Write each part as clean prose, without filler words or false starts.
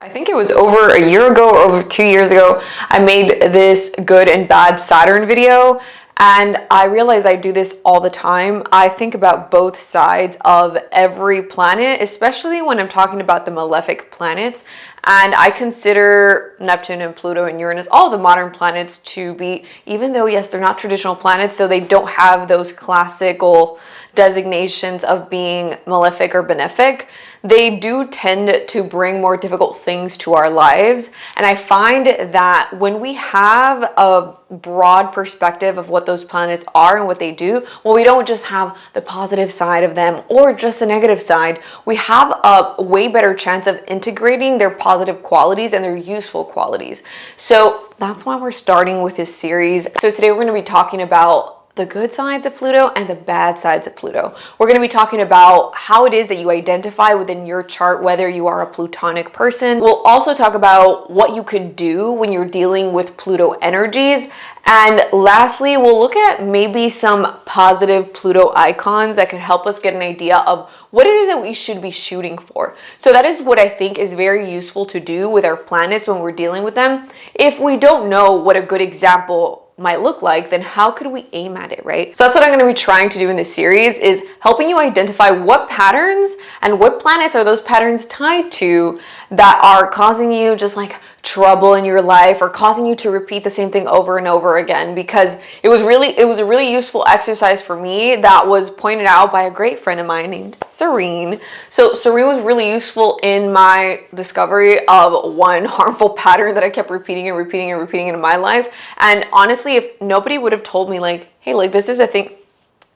I think it was over a year ago or over 2 years ago, I made this good and bad Saturn video, and I realize I do this all the time. I think about both sides of every planet, especially when I'm talking about the malefic planets, and I consider Neptune and Pluto and Uranus, all the modern planets, to be, even though yes, they're not traditional planets, so they don't have those classical designations of being malefic or benefic, they do tend to bring more difficult things to our lives. And I find that when we have a broad perspective of what those planets are and what they do, well, we don't just have the positive side of them or just the negative side. We have a way better chance of integrating their positive qualities and their useful qualities. So that's why we're starting with this series. So today we're going to be talking about the good sides of Pluto and the bad sides of Pluto. We're going to be talking about how it is that you identify within your chart whether you are a Plutonic person. We'll also talk about what you can do when you're dealing with Pluto energies. And lastly, we'll look at maybe some positive Pluto icons that could help us get an idea of what it is that we should be shooting for. So that is what I think is very useful to do with our planets when we're dealing with them. If we don't know what a good example might look like, then how could we aim at it, right? So that's what I'm going to be trying to do in this series, is helping you identify what patterns and what planets are those patterns tied to that are causing you just like trouble in your life or causing you to repeat the same thing over and over again. Because it was a really useful exercise for me that was pointed out by a great friend of mine named Serene. So Serene was really useful in my discovery of one harmful pattern that I kept repeating in my life. And honestly, if nobody would have told me like, hey, like this is a thing,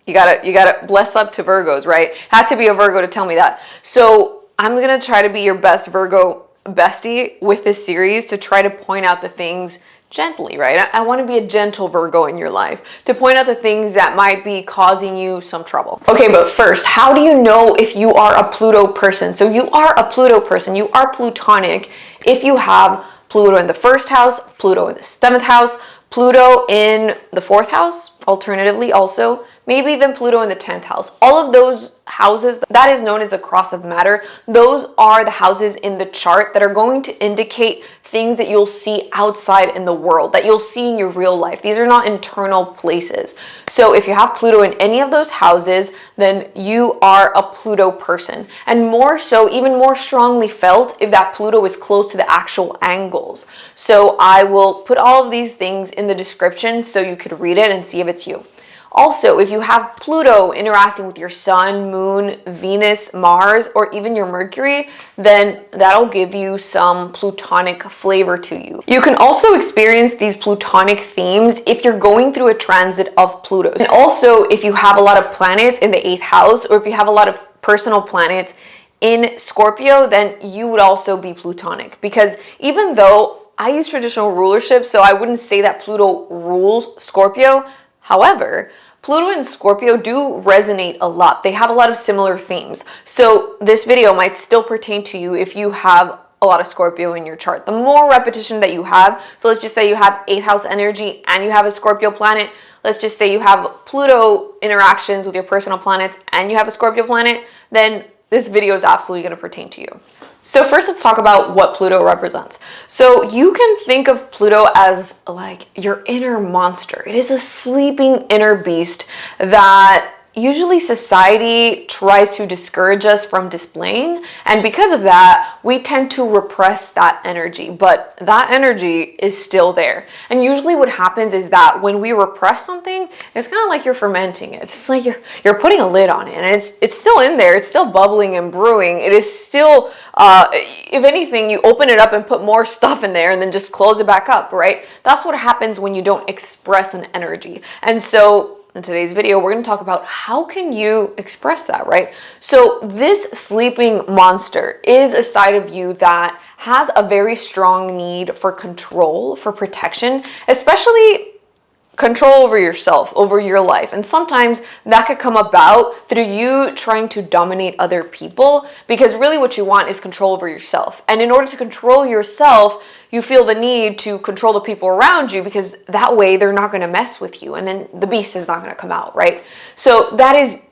you gotta bless up to Virgos, right? Had to be a Virgo to tell me that. So I'm gonna try to be your best Virgo bestie with this series to try to point out the things gently, right? I want to be a gentle Virgo in your life to point out the things that might be causing you some trouble. Okay, but first, how do you know if you are a Pluto person? So you are a Pluto person, you are Plutonic if you have Pluto in the first house, Pluto in the seventh house, Pluto in the fourth house, alternatively also, maybe even Pluto in the 10th house. All of those houses, that is known as the cross of matter. Those are the houses in the chart that are going to indicate things that you'll see outside in the world, that you'll see in your real life. These are not internal places. So if you have Pluto in any of those houses, then you are a Pluto person. And more so, even more strongly felt if that Pluto is close to the actual angles. So I will put all of these things in the description so you could read it and see if it's you. Also, if you have Pluto interacting with your Sun, Moon, Venus, Mars, or even your Mercury, then that'll give you some Plutonic flavor to you. You can also experience these Plutonic themes if you're going through a transit of Pluto. And also, if you have a lot of planets in the 8th house, or if you have a lot of personal planets in Scorpio, then you would also be Plutonic. Because even though I use traditional rulership, so I wouldn't say that Pluto rules Scorpio, however, Pluto and Scorpio do resonate a lot. They have a lot of similar themes. So this video might still pertain to you if you have a lot of Scorpio in your chart. The more repetition that you have, so let's just say you have 8th house energy and you have a Scorpio planet. Let's just say you have Pluto interactions with your personal planets and you have a Scorpio planet, then this video is absolutely going to pertain to you. So first, let's talk about what Pluto represents. So you can think of Pluto as like your inner monster. It is a sleeping inner beast that usually society tries to discourage us from displaying. And because of that, we tend to repress that energy, but that energy is still there. And usually what happens is that when we repress something, it's kind of like you're fermenting it. It's like you're putting a lid on it, and it's still in there. It's still bubbling and brewing. It is still, if anything, you open it up and put more stuff in there and then just close it back up, right? That's what happens when you don't express an energy. And so in today's video, we're going to talk about how can you express that, right? So this sleeping monster is a side of you that has a very strong need for control, for protection, especially control over yourself, over your life. And sometimes that could come about through you trying to dominate other people, because really what you want is control over yourself. And in order to control yourself, you feel the need to control the people around you, because that way they're not going to mess with you and then the beast is not going to come out, right? So that is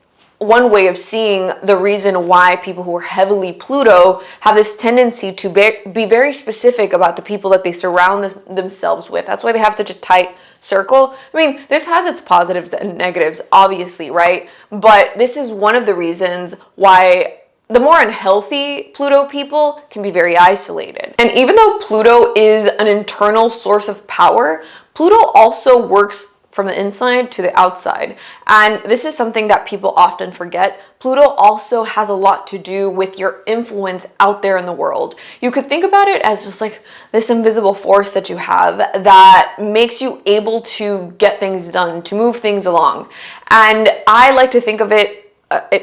one way of seeing the reason why people who are heavily Pluto have this tendency to be very specific about the people that they surround themselves with. That's why they have such a tight circle. I mean, this has its positives and negatives, obviously, right? But this is one of the reasons why the more unhealthy Pluto people can be very isolated. And even though Pluto is an internal source of power, Pluto also works from the inside to the outside. And this is something that people often forget. Pluto also has a lot to do with your influence out there in the world. You could think about it as just like this invisible force that you have that makes you able to get things done, to move things along. And I like to think of it,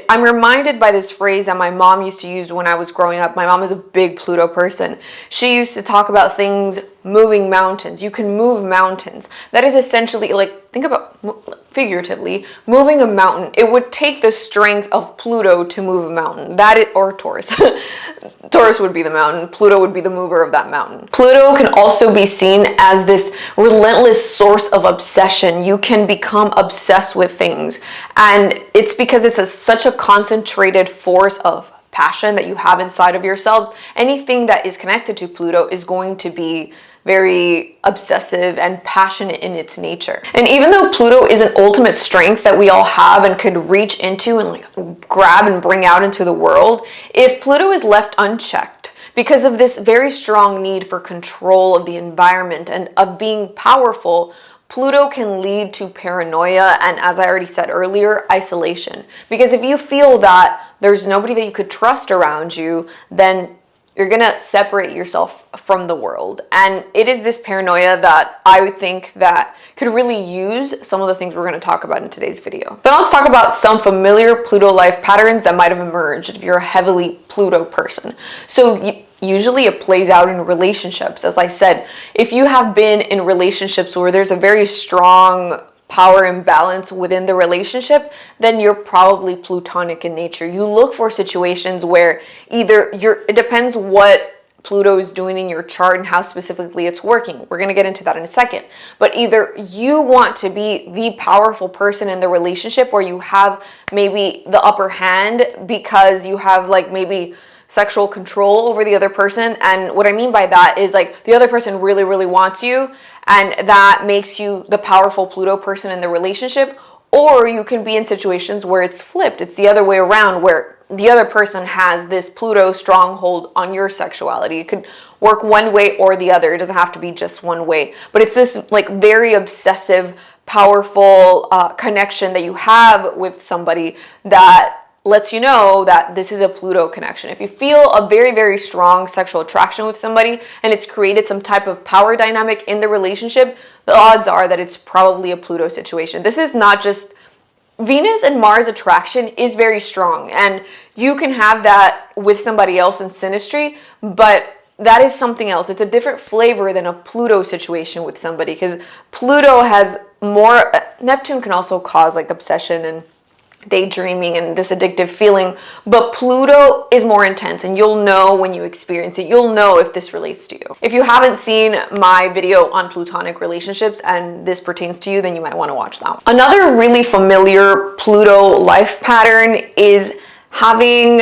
I'm reminded by this phrase that my mom used to use when I was growing up. My mom is a big Pluto person. She used to talk about things moving mountains. You can move mountains. That is essentially, like, think about, figuratively, moving a mountain. It would take the strength of Pluto to move a mountain. Or Taurus. Taurus would be the mountain. Pluto would be the mover of that mountain. Pluto can also be seen as this relentless source of obsession. You can become obsessed with things. And it's because it's such a concentrated force of passion that you have inside of yourselves. Anything that is connected to Pluto is going to be very obsessive and passionate in its nature. And even though Pluto is an ultimate strength that we all have and could reach into and like grab and bring out into the world, if Pluto is left unchecked because of this very strong need for control of the environment and of being powerful, Pluto can lead to paranoia and, as I already said earlier, isolation. Because if you feel that there's nobody that you could trust around you, then you're gonna separate yourself from the world. And it is this paranoia that I would think that could really use some of the things we're gonna talk about in today's video. So now let's talk about some familiar Pluto life patterns that might have emerged if you're a heavily Pluto person. So usually it plays out in relationships. As I said, if you have been in relationships where there's a very strong power imbalance within the relationship, then you're probably Plutonic in nature. You look for situations where either it depends what Pluto is doing in your chart and how specifically it's working. We're going to get into that in a second. But either you want to be the powerful person in the relationship where you have maybe the upper hand because you have like maybe sexual control over the other person. And what I mean by that is like the other person really, really wants you, and that makes you the powerful Pluto person in the relationship. Or you can be in situations where it's flipped. It's the other way around, where the other person has this Pluto stronghold on your sexuality. It could work one way or the other. It doesn't have to be just one way. But it's this like very obsessive, powerful connection that you have with somebody that lets you know that this is a Pluto connection. If you feel a very, very strong sexual attraction with somebody and it's created some type of power dynamic in the relationship, the odds are that it's probably a Pluto situation. This is not just Venus and Mars attraction is very strong, and you can have that with somebody else in synastry, but that is something else. It's a different flavor than a Pluto situation with somebody, because Pluto has more, Neptune can also cause like obsession and daydreaming and this addictive feeling, but Pluto is more intense, and you'll know when you experience it. You'll know if this relates to you. If you haven't seen my video on Plutonic relationships and this pertains to you, then you might want to watch that one. Another really familiar Pluto life pattern is having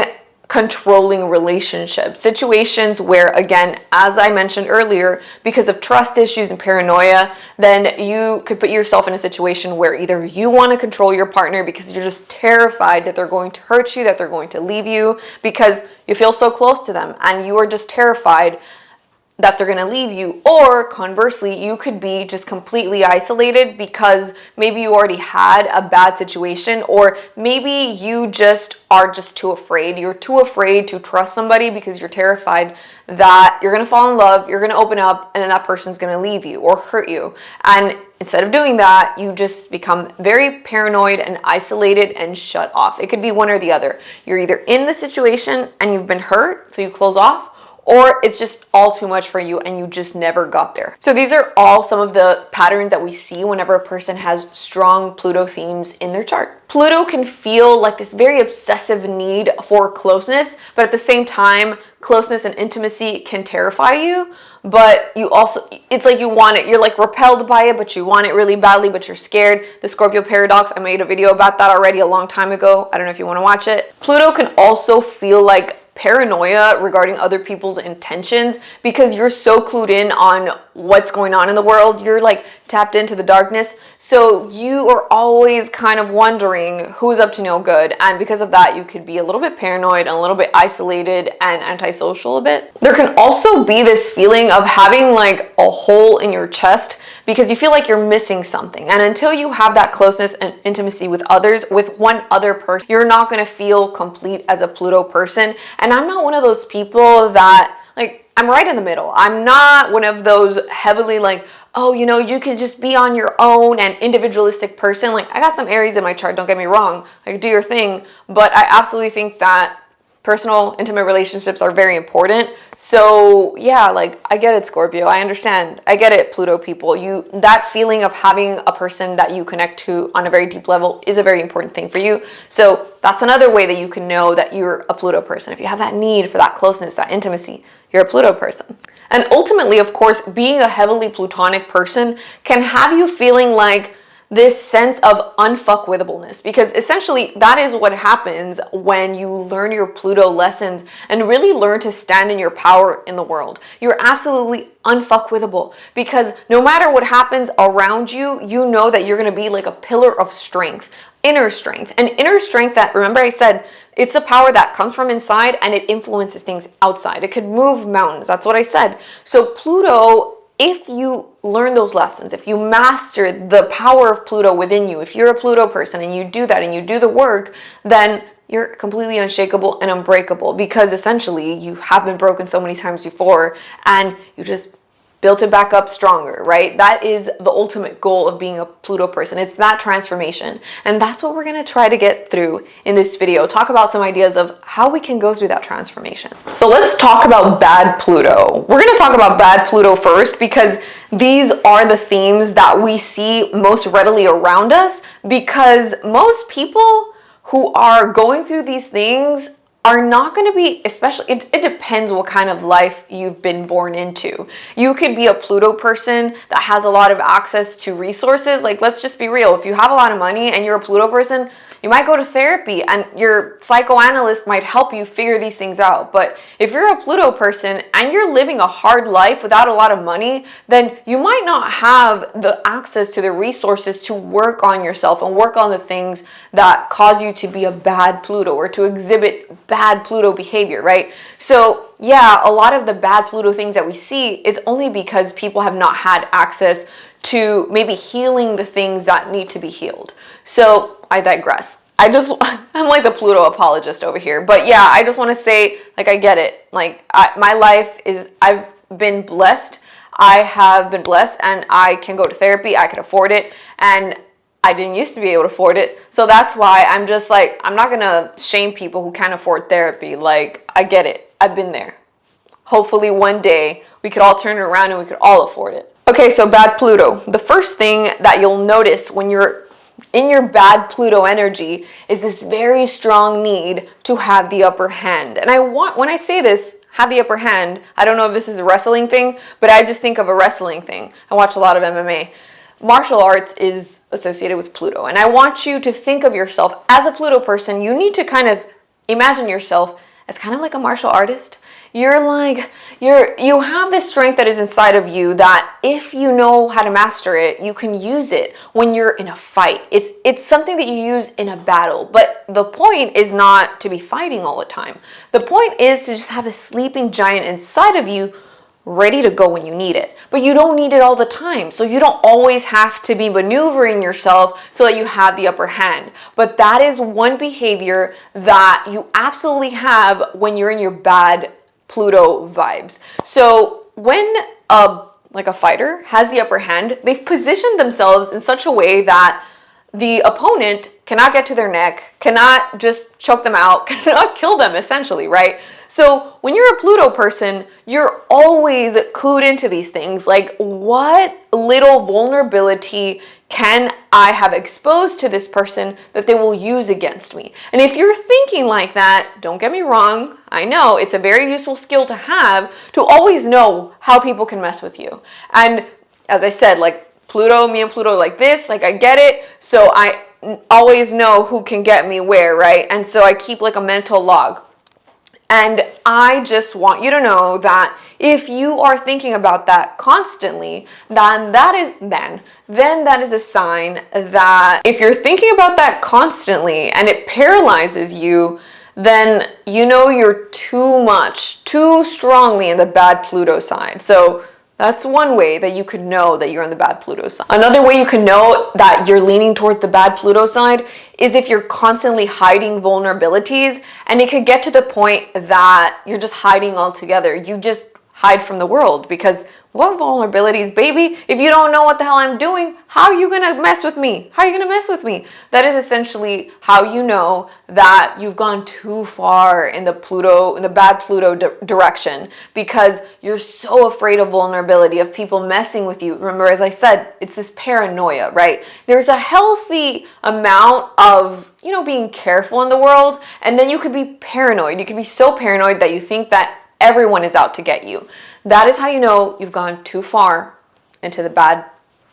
controlling relationships, situations where, again, as I mentioned earlier, because of trust issues and paranoia, then you could put yourself in a situation where either you want to control your partner because you're just terrified that they're going to hurt you, that they're going to leave you because you feel so close to them, and you are just terrified that they're going to leave you. Or conversely, you could be just completely isolated because maybe you already had a bad situation, or maybe you just are just too afraid. You're too afraid to trust somebody because you're terrified that you're going to fall in love, you're going to open up, and then that person's going to leave you or hurt you. And instead of doing that, you just become very paranoid and isolated and shut off. It could be one or the other. You're either in the situation and you've been hurt, so you close off, or it's just all too much for you and you just never got there. So these are all some of the patterns that we see whenever a person has strong Pluto themes in their chart. Pluto can feel like this very obsessive need for closeness, but at the same time, closeness and intimacy can terrify you. But you also, it's like you want it. You're like repelled by it, but you want it really badly, but you're scared. The Scorpio paradox, I made a video about that already a long time ago. I don't know if you want to watch it. Pluto can also feel like paranoia regarding other people's intentions because you're so clued in on what's going on in the world. You're like tapped into the darkness. So you are always kind of wondering who's up to no good. And because of that, you could be a little bit paranoid and a little bit isolated and antisocial a bit. There can also be this feeling of having like a hole in your chest because you feel like you're missing something. And until you have that closeness and intimacy with others, with one other person, you're not going to feel complete as a Pluto person. And I'm not one of those people that, like, I'm right in the middle. I'm not one of those heavily like, oh, you know, you can just be on your own and individualistic person. Like, I got some Aries in my chart, don't get me wrong. Like, do your thing. But I absolutely think that personal, intimate relationships are very important. So yeah, like, I get it, Scorpio. I understand. I get it, Pluto people. That feeling of having a person that you connect to on a very deep level is a very important thing for you. So that's another way that you can know that you're a Pluto person. If you have that need for that closeness, that intimacy, you're a Pluto person. And ultimately, of course, being a heavily Plutonic person can have you feeling like this sense of unfuckwithableness, because essentially that is what happens when you learn your Pluto lessons and really learn to stand in your power in the world. You're absolutely unfuckwithable because no matter what happens around you, you know that you're going to be like a pillar of strength, inner strength. And inner strength that, remember I said, it's the power that comes from inside and it influences things outside. It could move mountains. That's what I said. So Pluto, if you learn those lessons, if you master the power of Pluto within you, if you're a Pluto person and you do that and you do the work, then you're completely unshakable and unbreakable because essentially you have been broken so many times before and you just built it back up stronger, right? That is the ultimate goal of being a Pluto person. It's that transformation. And that's what we're going to try to get through in this video. Talk about some ideas of how we can go through that transformation. So let's talk about bad Pluto. We're going to talk about bad Pluto first because these are the themes that we see most readily around us, because most people who are going through these things are not going to be, especially, it depends what kind of life you've been born into. You could be a Pluto person that has a lot of access to resources. Like, let's just be real. If you have a lot of money and you're a Pluto person, you might go to therapy and your psychoanalyst might help you figure these things out. But if you're a Pluto person and you're living a hard life without a lot of money, then you might not have the access to the resources to work on yourself and work on the things that cause you to be a bad Pluto or to exhibit bad Pluto behavior, right? So yeah, a lot of the bad Pluto things that we see, it's only because people have not had access to maybe healing the things that need to be healed. So I digress. I'm like the Pluto apologist over here. But yeah, I just want to say, like, I get it. Like, my life is, I've been blessed. I have been blessed and I can go to therapy. I can afford it. And I didn't used to be able to afford it. So that's why I'm just like, I'm not going to shame people who can't afford therapy. Like, I get it. I've been there. Hopefully one day we could all turn it around and we could all afford it. Okay, so bad Pluto. The first thing that you'll notice when you're in your bad Pluto energy is this very strong need to have the upper hand. And when I say this, have the upper hand, I don't know if this is a wrestling thing, but I just think of a wrestling thing. I watch a lot of MMA. Martial arts is associated with Pluto. And I want you to think of yourself as a Pluto person. You need to kind of imagine yourself as kind of like a martial artist. You're like, you have this strength that is inside of you that if you know how to master it, you can use it when you're in a fight. It's something that you use in a battle. But the point is not to be fighting all the time. The point is to just have this sleeping giant inside of you ready to go when you need it. But you don't need it all the time. So you don't always have to be maneuvering yourself so that you have the upper hand. But that is one behavior that you absolutely have when you're in your bad Pluto vibes. So when like a fighter has the upper hand, they've positioned themselves in such a way that the opponent cannot get to their neck, cannot just choke them out, cannot kill them essentially, right? So when you're a Pluto person, you're always clued into these things. Like, what little vulnerability can I have exposed to this person that they will use against me? And if you're thinking like that, don't get me wrong, I know it's a very useful skill to have, to always know how people can mess with you. And as I said, like Pluto, me and Pluto like this, like I get it. So I always know who can get me where, right? And so I keep like a mental log. And I just want you to know that if you are thinking about that constantly, then that is a sign that if you're thinking about that constantly and it paralyzes you, then you know you're too strongly in the bad Pluto side. So that's one way that you could know that you're on the bad Pluto side. Another way you can know that you're leaning toward the bad Pluto side is if you're constantly hiding vulnerabilities, and it could get to the point that you're just hiding altogether. You just hide from the world, because what vulnerabilities, baby? If you don't know what the hell I'm doing, how are you gonna mess with me? How are you gonna mess with me? That is essentially how you know that you've gone too far in the bad Pluto direction, because you're so afraid of vulnerability, of people messing with you. Remember, as I said, it's this paranoia, right? There's a healthy amount of, being careful in the world, and then you could be paranoid. You could be so paranoid that you think that everyone is out to get you. That is how you know you've gone too far into the bad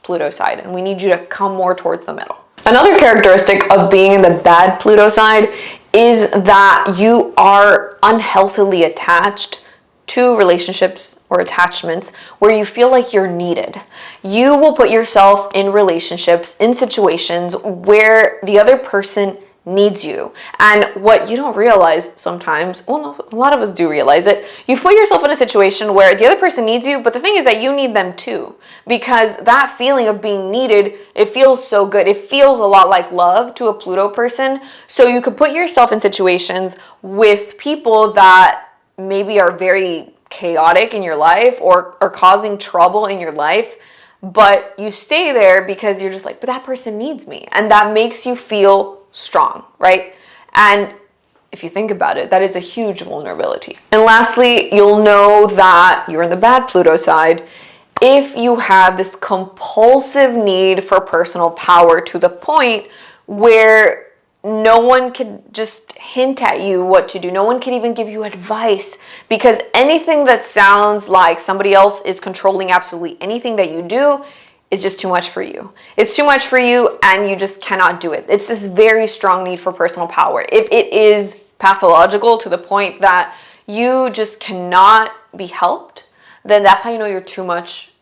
Pluto side, and we need you to come more towards the middle. Another characteristic of being in the bad Pluto side is that you are unhealthily attached to relationships or attachments where you feel like you're needed. You will put yourself in relationships, in situations where the other person needs you. And what you don't realize sometimes, well, no, a lot of us do realize it, you've put yourself in a situation where the other person needs you, but the thing is that you need them too. Because that feeling of being needed, it feels so good. It feels a lot like love to a Pluto person. So you could put yourself in situations with people that maybe are very chaotic in your life or are causing trouble in your life, but you stay there because you're just like, but that person needs me. And that makes you feel strong, right? And if you think about it, that is a huge vulnerability. And lastly, you'll know that you're in the bad Pluto side if you have this compulsive need for personal power to the point where no one can just hint at you what to do. No one can even give you advice, because anything that sounds like somebody else is controlling absolutely anything that you do is just too much for you. It's too much for you, and you just cannot do it. It's this very strong need for personal power. If it is pathological to the point that you just cannot be helped, then that's how you know you're too much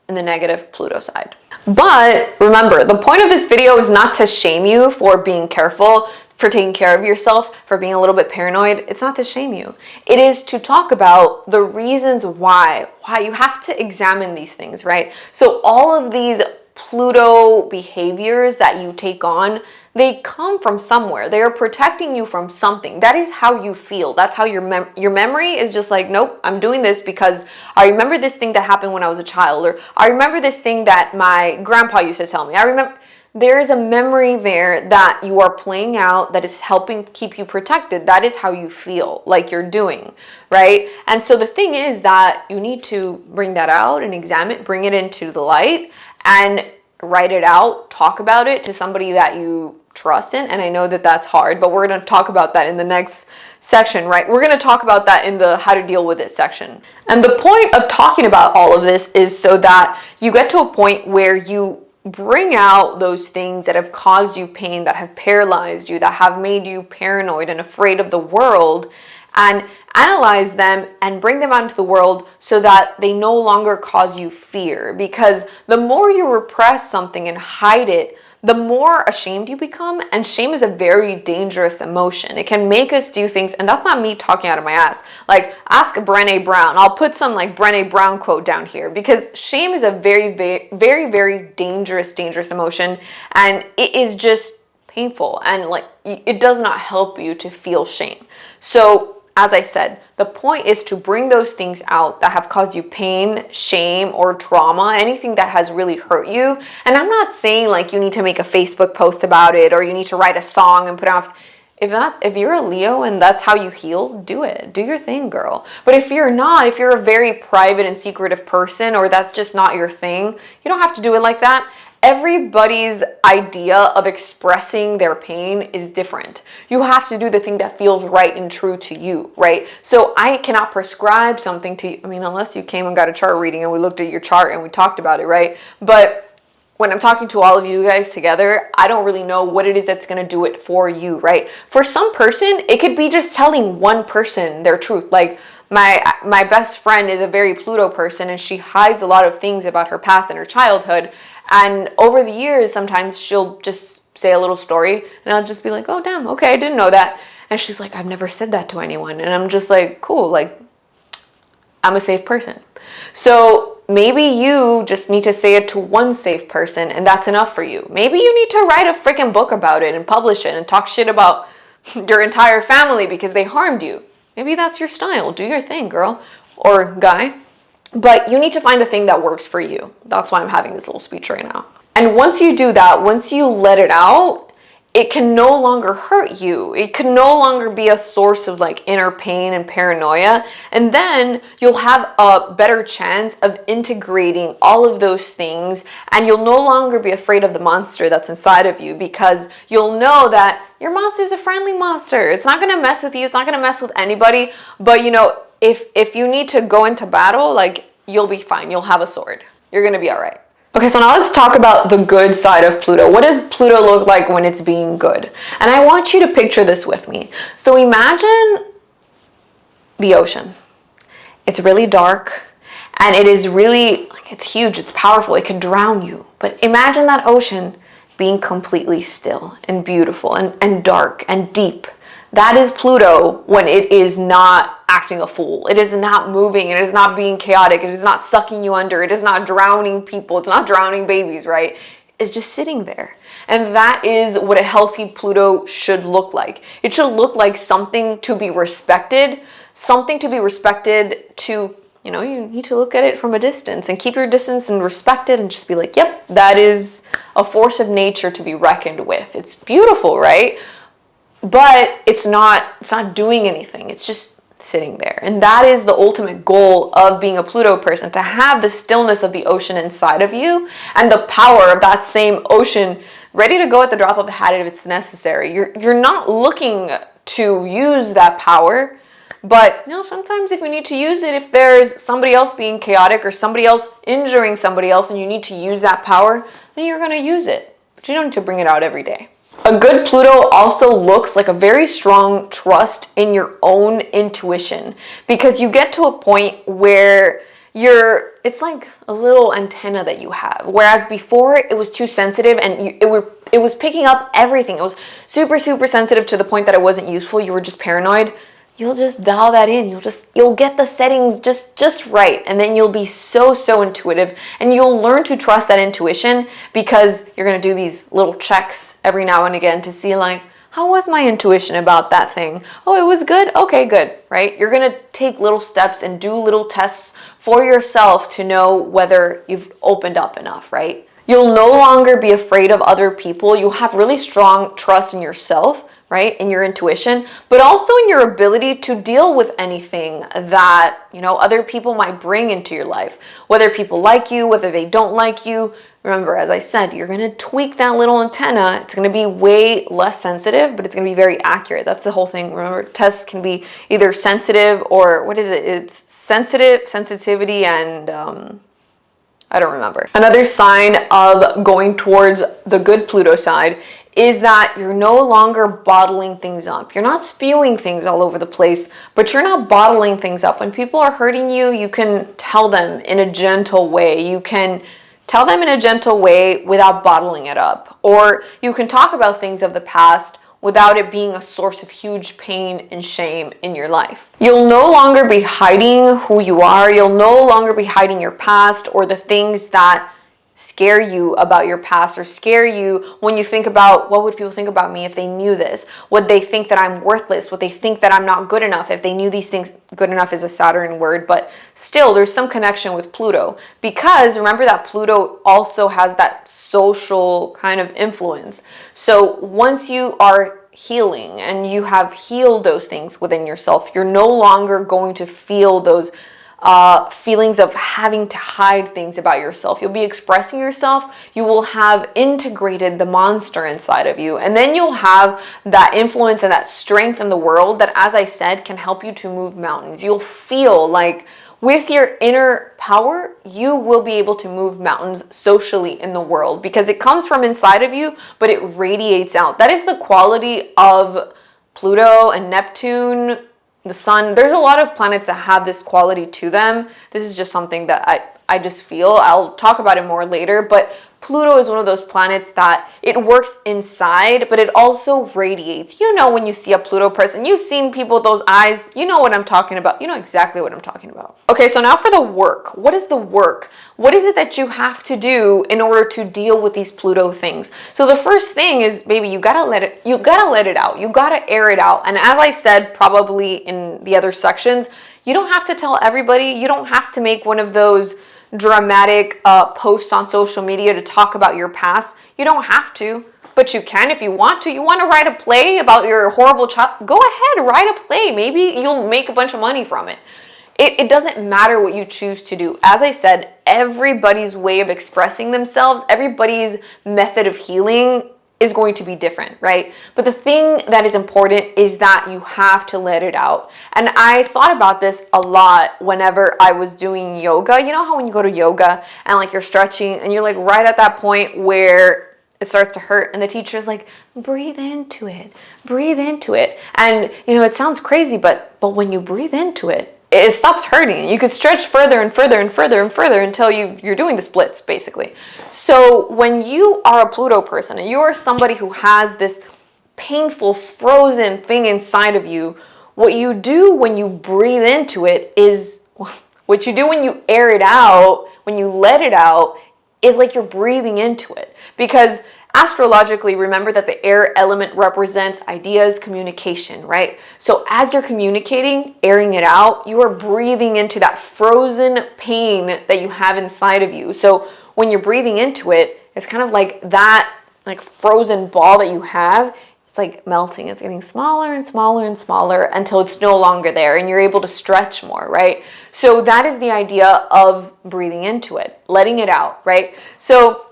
in the negative Pluto side. But remember, the point of this video is not to shame you for being careful, for taking care of yourself, for being a little bit paranoid. It's not to shame you. It is to talk about the reasons why you have to examine these things, right? So all of these Pluto behaviors that you take on, they come from somewhere. They are protecting you from something. That is how you feel. That's how your memory is just like, nope, I'm doing this because I remember this thing that happened when I was a child, or I remember this thing that my grandpa used to tell me. I remember. There is a memory there that you are playing out that is helping keep you protected. That is how you feel like you're doing, right? And so the thing is that you need to bring that out and examine it, bring it into the light, and write it out, talk about it to somebody that you trust in. And I know that that's hard, but we're going to talk about that in the next section, right? We're going to talk about that in the how to deal with it section. And the point of talking about all of this is so that you get to a point where you bring out those things that have caused you pain, that have paralyzed you, that have made you paranoid and afraid of the world, and analyze them and bring them out into the world so that they no longer cause you fear. Because the more you repress something and hide it, the more ashamed you become. And shame is a very dangerous emotion. It can make us do things, and that's not me talking out of my ass. Like, ask Brené Brown. I'll put some like Brené Brown quote down here, because shame is a very, very dangerous emotion, and it is just painful, and like it does not help you to feel shame. So as I said, the point is to bring those things out that have caused you pain, shame, or trauma, anything that has really hurt you. And I'm not saying like you need to make a Facebook post about it or you need to write a song and put out. If you're a Leo and that's how you heal, do it. Do your thing, girl. But if you're not, if you're a very private and secretive person, or that's just not your thing, you don't have to do it like that. Everybody's idea of expressing their pain is different. You have to do the thing that feels right and true to you, right? So I cannot prescribe something to you. I mean, unless you came and got a chart reading and we looked at your chart and we talked about it, right? But when I'm talking to all of you guys together, I don't really know what it is that's going to do it for you, right? For some person, it could be just telling one person their truth. Like my best friend is a very Pluto person and she hides a lot of things about her past and her childhood. And over the years, sometimes she'll just say a little story and I'll just be like, oh, damn, okay, I didn't know that. And she's like, I've never said that to anyone. And I'm just like, cool, like I'm a safe person. So maybe you just need to say it to one safe person and that's enough for you. Maybe you need to write a freaking book about it and publish it and talk shit about your entire family because they harmed you. Maybe that's your style. Do your thing, girl or guy. But you need to find the thing that works for you. That's why I'm having this little speech right now. And once you do that, once you let it out, it can no longer hurt you. It can no longer be a source of like inner pain and paranoia. And then you'll have a better chance of integrating all of those things and you'll no longer be afraid of the monster that's inside of you because you'll know that your monster is a friendly monster. It's not going to mess with you. It's not going to mess with anybody. But you know, if you need to go into battle, like you'll be fine. You'll have a sword. You're going to be all right. Okay, so now let's talk about the good side of Pluto. What does Pluto look like when it's being good? And I want you to picture this with me. So imagine the ocean. It's really dark and it is really, like, it's huge, it's powerful, it can drown you. But imagine that ocean being completely still and beautiful and dark and deep. That is Pluto when it is not acting a fool. It is not moving. It is not being chaotic. It is not sucking you under. It is not drowning people. It's not drowning babies, right? It's just sitting there. And that is what a healthy Pluto should look like. It should look like something to be respected, to, you know, you need to look at it from a distance and keep your distance and respect it and just be like, yep, that is a force of nature to be reckoned with. It's beautiful, right? But it's not doing anything. It's just sitting there. And that is the ultimate goal of being a Pluto person, to have the stillness of the ocean inside of you and the power of that same ocean ready to go at the drop of a hat if it's necessary. You're not looking to use that power, but you know, sometimes if you need to use it, if there's somebody else being chaotic or somebody else injuring somebody else and you need to use that power, then you're going to use it. But you don't need to bring it out every day. A good Pluto also looks like a very strong trust in your own intuition, because you get to a point where it's like a little antenna that you have, whereas before it was too sensitive and it was picking up everything. It was super, super sensitive to the point that it wasn't useful. You were just paranoid. You'll just dial that in. You'll get the settings just right. And then you'll be so intuitive and you'll learn to trust that intuition, because you're going to do these little checks every now and again to see like, how was my intuition about that thing? Oh, it was good. Okay, good. Right? You're going to take little steps and do little tests for yourself to know whether you've opened up enough, right? You'll no longer be afraid of other people. You'll have really strong trust in yourself, right? In your intuition, but also in your ability to deal with anything that, you know, other people might bring into your life. Whether people like you, whether they don't like you. Remember, as I said, you're going to tweak that little antenna. It's going to be way less sensitive, but it's going to be very accurate. That's the whole thing. Remember, tests can be either sensitive or what is it? It's sensitivity and I don't remember. Another sign of going towards the good Pluto side is that you're no longer bottling things up. You're not spewing things all over the place, but you're not bottling things up. When people are hurting you, you can tell them in a gentle way. You can tell them in a gentle way without bottling it up. Or you can talk about things of the past without it being a source of huge pain and shame in your life. You'll no longer be hiding who you are. You'll no longer be hiding your past or the things that scare you about your past, or scare you when you think about what would people think about me if they knew this? Would they think that I'm worthless? Would they think that I'm not good enough if they knew these things? Good enough is a Saturn word, but still there's some connection with Pluto, because remember that Pluto also has that social kind of influence. So once you are healing and you have healed those things within yourself, you're no longer going to feel those feelings of having to hide things about yourself. You'll be expressing yourself. You will have integrated the monster inside of you. And then you'll have that influence and that strength in the world that, as I said, can help you to move mountains. You'll feel like with your inner power, you will be able to move mountains socially in the world, because it comes from inside of you, but it radiates out. That is the quality of Pluto and Neptune, the sun. There's a lot of planets that have this quality to them. This is just something that I just feel. I'll talk about it more later, but Pluto is one of those planets that it works inside, but it also radiates. You know, when you see a Pluto person, you've seen people with those eyes, you know what I'm talking about. You know exactly what I'm talking about. Okay, so now for the work. What is the work? What is it that you have to do in order to deal with these Pluto things? So the first thing is, baby, you gotta let it out. You gotta air it out. And as I said, probably in the other sections, you don't have to tell everybody. You don't have to make one of those dramatic posts on social media to talk about your past. You don't have to, but you can if you want to. You want to write a play about your horrible child? Go ahead, write a play. Maybe you'll make a bunch of money from it. It doesn't matter what you choose to do. As I said, everybody's way of expressing themselves, everybody's method of healing is going to be different, right? But the thing that is important is that you have to let it out. And I thought about this a lot whenever I was doing yoga. You know how when you go to yoga and like you're stretching and you're like right at that point where it starts to hurt and the teacher's like, breathe into it, breathe into it. And you know, it sounds crazy, but when you breathe into it, it stops hurting. You could stretch further and further and further and further until you're doing the splits, basically. So when you are a Pluto person and you're somebody who has this painful, frozen thing inside of you, what you do when you breathe into it is, what you do when you air it out, when you let it out, is like you're breathing into it. Because astrologically, remember that the air element represents ideas, communication, right? So as you're communicating, airing it out, you are breathing into that frozen pain that you have inside of you. So when you're breathing into it, it's kind of like that like frozen ball that you have. It's like melting. It's getting smaller and smaller and smaller until it's no longer there and you're able to stretch more, right? So that is the idea of breathing into it, letting it out, right? So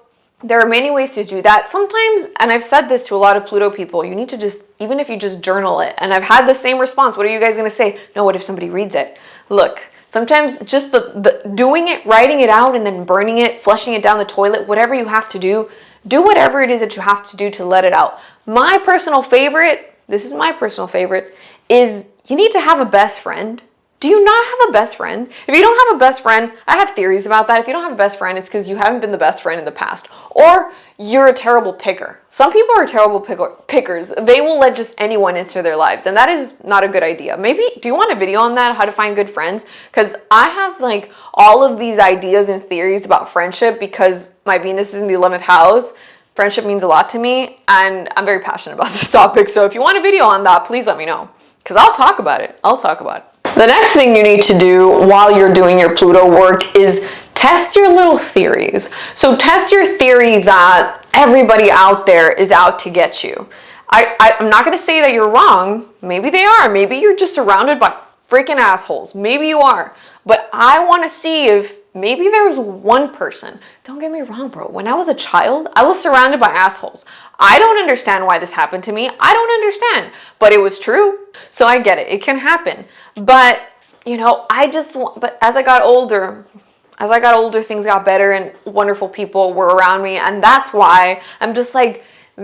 there are many ways to do that. Sometimes, and I've said this to a lot of Pluto people, you need to just, even if you just journal it, and I've had the same response. What are you guys going to say? No, what if somebody reads it? Look, sometimes just the doing it, writing it out, and then burning it, flushing it down the toilet, whatever you have to do whatever it is that you have to do to let it out. My personal favorite, this is my personal favorite, is you need to have a best friend. Do you not have a best friend? If you don't have a best friend, I have theories about that. If you don't have a best friend, it's because you haven't been the best friend in the past. Or you're a terrible picker. Some people are terrible pickers. They will let just anyone into their lives. And that is not a good idea. Maybe, do you want a video on that? How to find good friends? Because I have like all of these ideas and theories about friendship because my Venus is in the 11th house. Friendship means a lot to me. And I'm very passionate about this topic. So if you want a video on that, please let me know. Because I'll talk about it. The next thing you need to do while you're doing your Pluto work is test your little theories. So test your theory that everybody out there is out to get you. I'm not going to say that you're wrong. Maybe they are. Maybe you're just surrounded by freaking assholes. Maybe you are. But I want to see if maybe there's one person. Don't get me wrong, bro. When I was a child, I was surrounded by assholes. I don't understand why this happened to me. I don't understand. But it was true. So I get it. It can happen. But, you know, but as I got older, things got better and wonderful people were around me. And that's why I'm just like,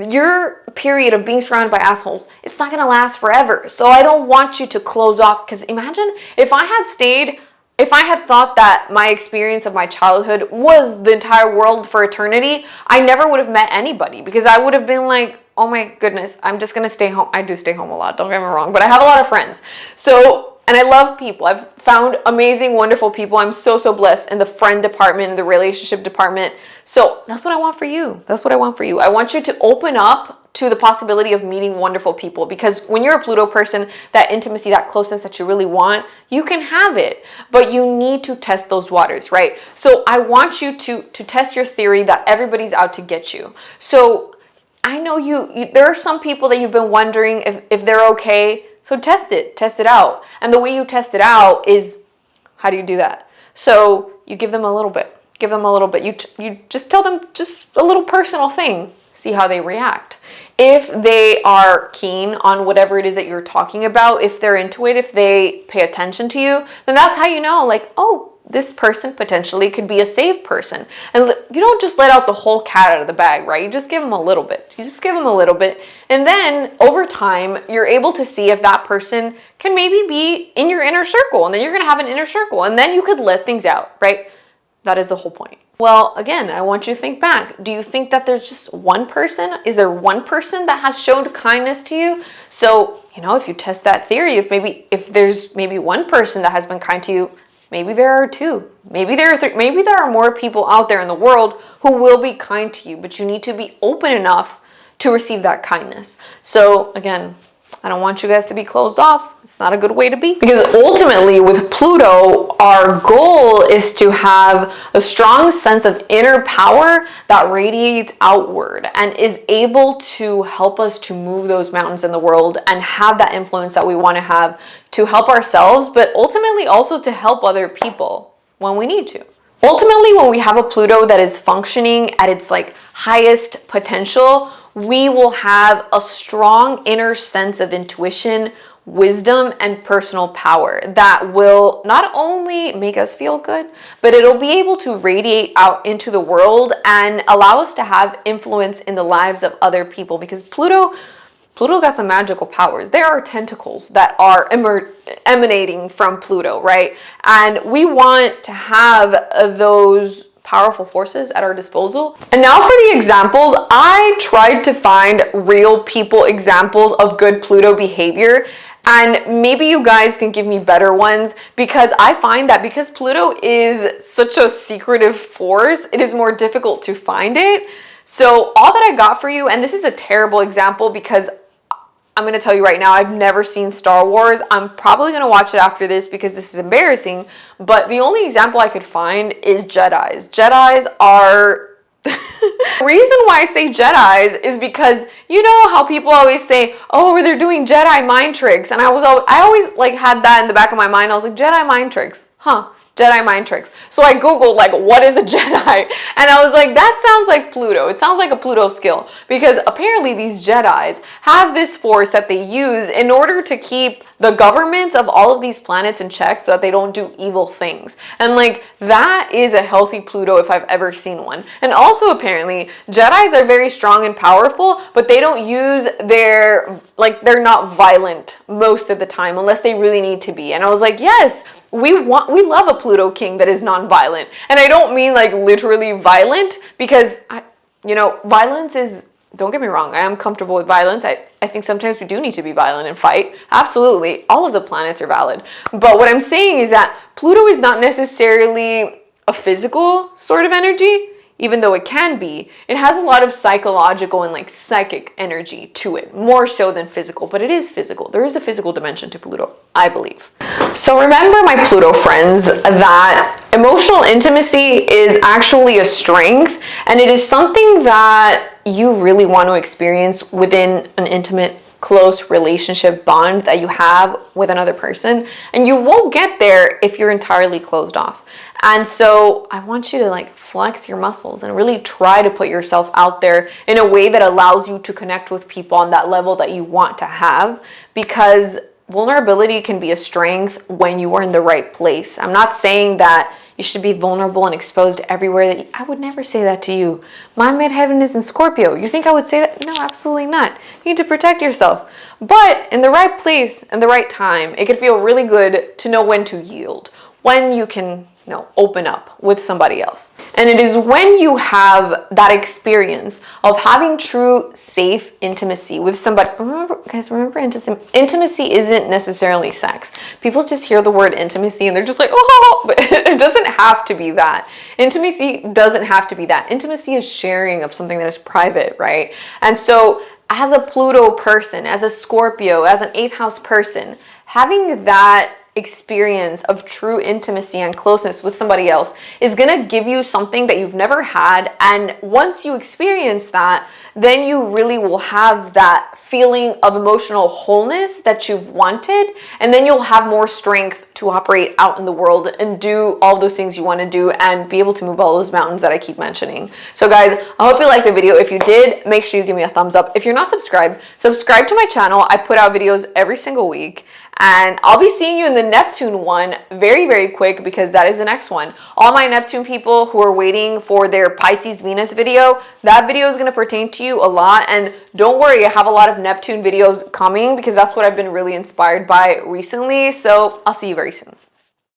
your period of being surrounded by assholes, it's not going to last forever. So I don't want you to close off. Because imagine if I had thought that my experience of my childhood was the entire world for eternity, I never would have met anybody because I would have been like, oh my goodness, I'm just going to stay home. I do stay home a lot, don't get me wrong, but I have a lot of friends. So, And I love people. I've found amazing, wonderful people. I'm so, so blessed in the friend department, in the relationship department. So that's what I want for you. That's what I want for you. I want you to open up to the possibility of meeting wonderful people, because when you're a Pluto person, that intimacy, that closeness that you really want, you can have it, but you need to test those waters, right? So I want you to test your theory that everybody's out to get you. So I know there are some people that you've been wondering if they're okay. So test it out. And the way you test it out is, how do you do that? So you give them a little bit. You just tell them just a little personal thing. See how they react. If they are keen on whatever it is that you're talking about, if they're into it, if they pay attention to you, then that's how you know, like, oh, this person potentially could be a safe person. And you don't just let out the whole cat out of the bag, right? You just give them a little bit. And then over time, you're able to see if that person can maybe be in your inner circle. And then you're going to have an inner circle. And then you could let things out, right? That is the whole point. Well, again, I want you to think back. Do you think that there's just one person? Is there one person that has shown kindness to you? So, if you test that theory, if there's maybe one person that has been kind to you, maybe there are two. Maybe there are three. Maybe there are more people out there in the world who will be kind to you, but you need to be open enough to receive that kindness. So, again, I don't want you guys to be closed off. It's not a good way to be. Because ultimately with Pluto, our goal is to have a strong sense of inner power that radiates outward and is able to help us to move those mountains in the world and have that influence that we want to have to help ourselves, but ultimately also to help other people when we need to. Ultimately, when we have a Pluto that is functioning at its highest potential, we will have a strong inner sense of intuition, wisdom, and personal power that will not only make us feel good, but it'll be able to radiate out into the world and allow us to have influence in the lives of other people, because Pluto got some magical powers. There are tentacles that are emanating from Pluto, right? And we want to have those powerful forces at our disposal. And now for the examples, I tried to find real people examples of good Pluto behavior, and maybe you guys can give me better ones, because I find that because Pluto is such a secretive force, it is more difficult to find it. So all that I got for you, and this is a terrible example because I'm going to tell you right now, I've never seen Star Wars. I'm probably going to watch it after this because this is embarrassing. But the only example I could find is Jedis. Jedis are... The reason why I say Jedis is because you know how people always say, oh, they're doing Jedi mind tricks. And I always had that in the back of my mind. I was like, Jedi mind tricks. Huh. Jedi mind tricks. So I Googled what is a Jedi? And I was like, that sounds like Pluto. It sounds like a Pluto skill, because apparently these Jedis have this force that they use in order to keep the governments of all of these planets in check so that they don't do evil things. And that is a healthy Pluto if I've ever seen one. And also apparently Jedis are very strong and powerful, but they don't use they're not violent most of the time unless they really need to be. And I was like, yes, we love a Pluto king that is non-violent. And I don't mean literally violent, because violence is, don't get me wrong, I am comfortable with violence. I think sometimes we do need to be violent and fight. Absolutely. All of the planets are valid. But what I'm saying is that Pluto is not necessarily a physical sort of energy, even though it can be. It has a lot of psychological and psychic energy to it, more so than physical, but it is physical. There is a physical dimension to Pluto, I believe. So remember, my Pluto friends, that emotional intimacy is actually a strength, and it is something that you really want to experience within an intimate, close relationship bond that you have with another person. And you won't get there if you're entirely closed off. And so I want you to flex your muscles and really try to put yourself out there in a way that allows you to connect with people on that level that you want to have, because vulnerability can be a strength when you are in the right place. I'm not saying that you should be vulnerable and exposed everywhere. I would never say that to you. My midheaven is in Scorpio. You think I would say that? No, absolutely not. You need to protect yourself. But in the right place and the right time, it can feel really good to know when to yield, when you can open up with somebody else. And it is when you have that experience of having true, safe intimacy with somebody. Remember, intimacy isn't necessarily sex. People just hear the word intimacy and they're just like, oh, but it doesn't have to be that. Intimacy doesn't have to be that. Intimacy is sharing of something that is private, right? And so as a Pluto person, as a Scorpio, as an 8th house person, having that experience of true intimacy and closeness with somebody else is gonna give you something that you've never had. And once you experience that, then you really will have that feeling of emotional wholeness that you've wanted. And then you'll have more strength to operate out in the world and do all those things you want to do and be able to move all those mountains that I keep mentioning. So guys, I hope you liked the video. If you did, make sure you give me a thumbs up. If you're not subscribed, subscribe to my channel. I put out videos every single week. And I'll be seeing you in the Neptune one very, very quick, because that is the next one. All my Neptune people who are waiting for their Pisces Venus video, that video is going to pertain to you a lot. And don't worry, I have a lot of Neptune videos coming because that's what I've been really inspired by recently. So I'll see you very soon.